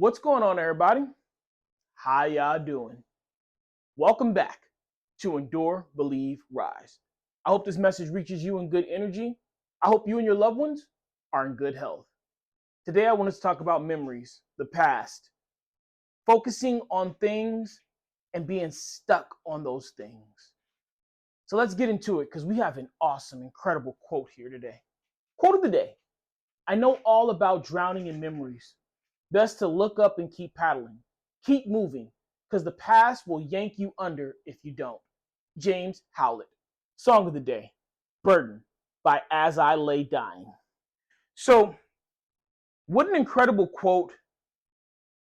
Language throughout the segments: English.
What's going on, everybody? How y'all doing? Welcome back to Endure, Believe, Rise. I hope this message reaches you in good energy. I hope you and your loved ones are in good health. Today, I want us to talk about memories, the past, focusing on things and being stuck on those things. So let's get into it because we have an awesome, incredible quote here today. Quote of the day: I know all about drowning in memories. Best to look up and keep paddling. Keep moving, because the past will yank you under if you don't. James Howlett. Song of the day: Burden by As I Lay Dying. So, what an incredible quote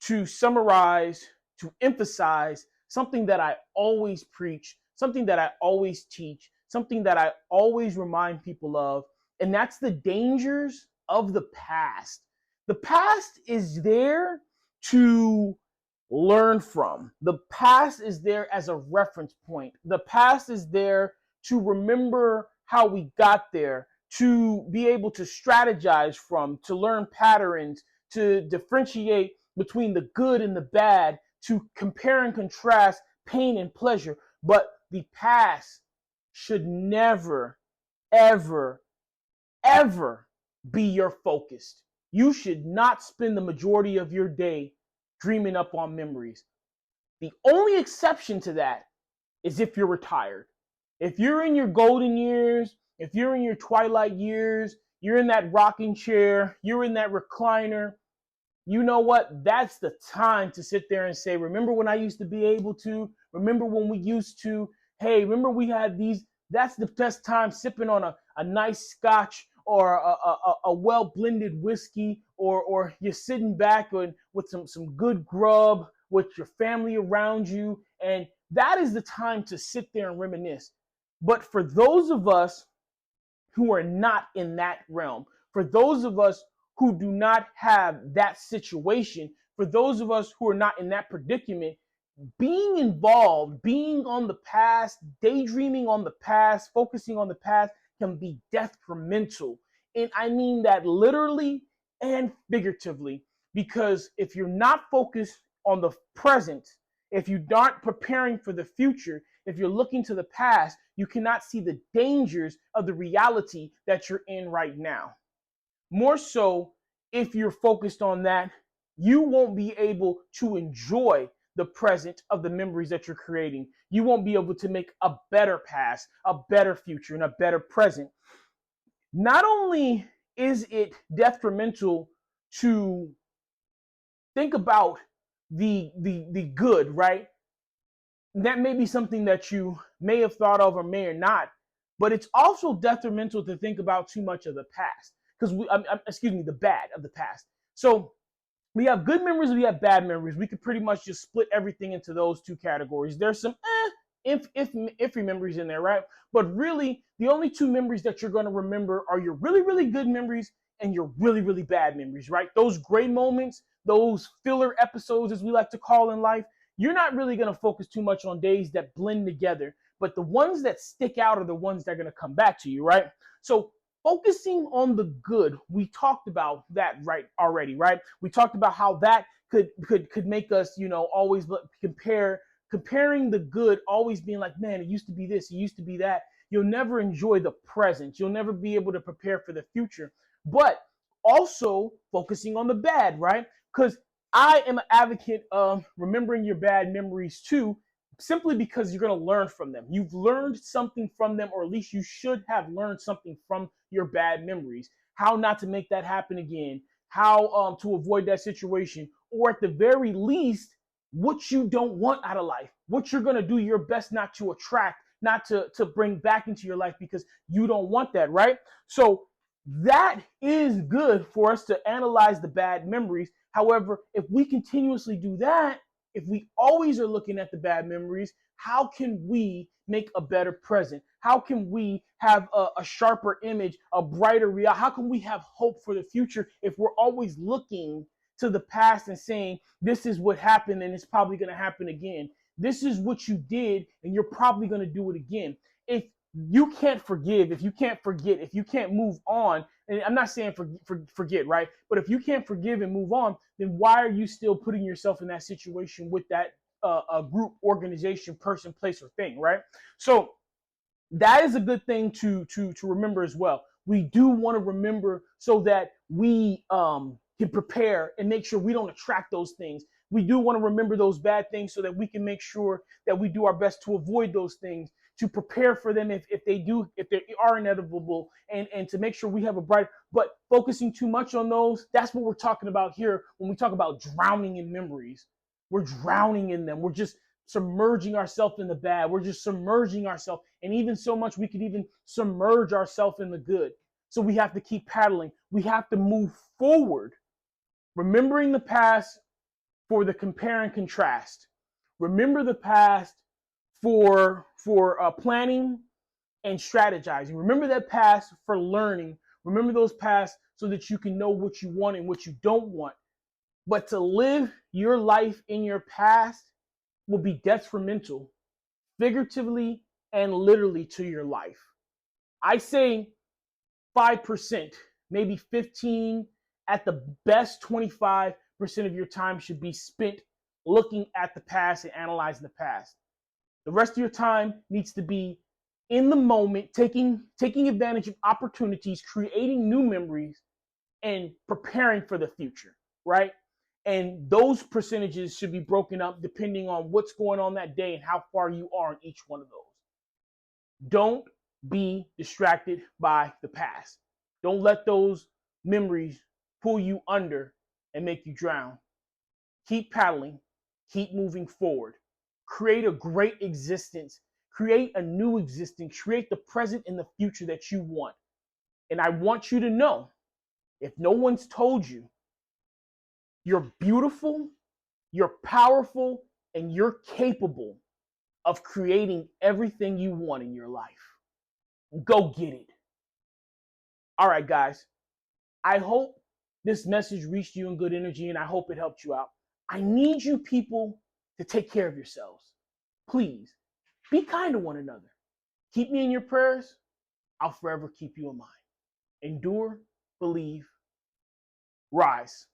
to summarize, to emphasize something that I always preach, something that I always teach, something that I always remind people of, and that's the dangers of the past. The past is there to learn from. The past is there as a reference point. The past is there to remember how we got there, to be able to strategize from, to learn patterns, to differentiate between the good and the bad, to compare and contrast pain and pleasure. But the past should never, ever, ever be your focus. You should not spend the majority of your day dreaming up on memories. The only exception to that is if you're retired. If you're in your golden years, if you're in your twilight years, you're in that rocking chair, you're in that recliner, you know what? That's the time to sit there and say, remember when I used to be able to? Remember when we used to? Hey, remember we had these? That's the best time sipping on a nice scotch or a well-blended whiskey, or you're sitting back with some good grub with your family around you. And that is the time to sit there and reminisce. But for those of us who are not in that realm, for those of us who do not have that situation, for those of us who are not in that predicament, being involved, being on the past, daydreaming on the past, focusing on the past can be detrimental. And I mean that literally and figuratively, because if you're not focused on the present, if you aren't preparing for the future, if you're looking to the past, you cannot see the dangers of the reality that you're in right now. More so, if you're focused on that, you won't be able to enjoy the present of the memories that you're creating. You won't be able to make a better past, a better future, and a better present. Not only is it detrimental to think about the good, right? That may be something that you may have thought of or may or not, but it's also detrimental to think about too much of the past, because excuse me, the bad of the past. So we have good memories, we have bad memories. We could pretty much just split everything into those two categories. There's some iffy memories in there, right? But really, the only two memories that you're going to remember are your really, really good memories and your really, really bad memories, right? Those gray moments, those filler episodes, as we like to call in life, you're not really going to focus too much on days that blend together. But the ones that stick out are the ones that are going to come back to you, right? So focusing on the good, we talked about that right already, right? We talked about how that could make us, always comparing the good, always being like, man, it used to be this, it used to be that. You'll never enjoy the present. You'll never be able to prepare for the future. But also focusing on the bad, right? Because I am an advocate of remembering your bad memories too, simply because you're going to learn from them. You've learned something from them, or at least you should have learned something from your bad memories. How not to make that happen again, how to avoid that situation, or at the very least, what you don't want out of life, what you're going to do your best not to attract, not to bring back into your life because you don't want that, right? So that is good for us to analyze the bad memories. However, if we continuously do that, if we always are looking at the bad memories, how can we make a better present? How can we have a sharper image, a brighter reality? How can we have hope for the future if we're always looking to the past and saying, this is what happened and it's probably going to happen again? This is what you did and you're probably going to do it again. If you can't forgive, if you can't forget, if you can't move on, and I'm not saying forget, right? But if you can't forgive and move on, then why are you still putting yourself in that situation with that a group, organization, person, place, or thing, right? So that is a good thing to remember as well. We do want to remember so that we can prepare and make sure we don't attract those things. We do want to remember those bad things so that we can make sure that we do our best to avoid those things, to prepare for them if they are inevitable, and to make sure we have a bright. But focusing too much on those, that's what we're talking about here when we talk about drowning in memories. We're drowning in them. We're just submerging ourselves in the bad. We're just submerging ourselves. And even so much, we could even submerge ourselves in the good. So we have to keep paddling. We have to move forward, remembering the past for the compare and contrast. Remember the past for planning and strategizing. Remember that past for learning. Remember those past so that you can know what you want and what you don't want. But to live your life in your past will be detrimental, figuratively and literally, to your life. I say 5%, maybe 15, at the best 25% of your time should be spent looking at the past and analyzing the past. The rest of your time needs to be in the moment, taking advantage of opportunities, creating new memories, and preparing for the future, right? And those percentages should be broken up depending on what's going on that day and how far you are in each one of those. Don't be distracted by the past. Don't let those memories pull you under and make you drown. Keep paddling, keep moving forward. Create a great existence, create a new existence, create the present and the future that you want. And I want you to know, if no one's told you, you're beautiful, you're powerful, and you're capable of creating everything you want in your life. Go get it. All right, guys. I hope this message reached you in good energy, and I hope it helped you out. I need you people to take care of yourselves. Please, be kind to one another. Keep me in your prayers. I'll forever keep you in mind. Endure, believe, rise.